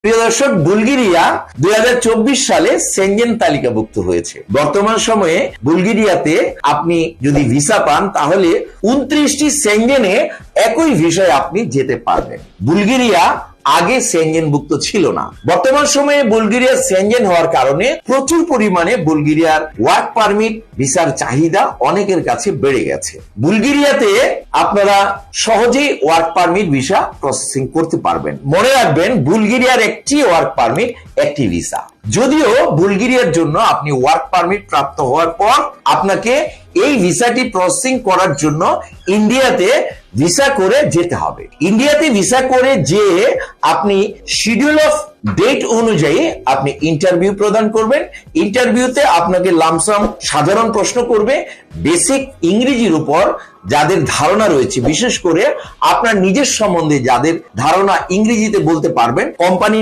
প্রিয় দর্শক, বুলগেরিয়া 2024 সালে সেনজেন তালিকাভুক্ত হয়েছে। বর্তমান সময়ে বুলগেরিয়াতে আপনি যদি ভিসা পান তাহলে 29টি সেনজেনে একই ভিসায় আপনি যেতে পারবেন। বুলগেরিয়া আগে সেনজেনভুক্ত ছিল না। বর্তমান সময়ে বুলগেরিয়া সেনজেন হওয়ার কারণে প্রচুর পরিমাণে বুলগেরিয়ার ওয়ার্ক পারমিট ভিসার চাহিদা অনেকের কাছে বেড়ে গেছে। বুলগেরিয়াতে আপনারা সহজেই ওয়ার্ক পারমিট ভিসা প্রসেসিং করতে পারবেন। মনে রাখবেন, বুলগেরিয়ার একটি ওয়ার্ক পারমিট একটি ভিসা। যদিও বুলগেরিয়ার জন্য আপনি ওয়ার্ক পারমিট প্রাপ্ত হওয়ার পর আপনাকে এই ভিসাটি প্রসেসিং করার জন্য ইন্ডিয়াতে ভিসা করে যেতে হবে। ইন্ডিয়াতে ভিসা করে যে আপনি শিডিউল অফ ডেট অনুযায়ী আপনি ইন্টারভিউ প্রদান করবেন। ইন্টারভিউতে আপনাকে লামসাম সাধারণ প্রশ্ন করবে, বেসিক ইংরেজির উপর যাদের ধারণা রয়েছে, বিশেষ করে আপনার নিজের সম্বন্ধে যাদের ধারণা ইংরেজিতে বলতে পারবেন, কোম্পানির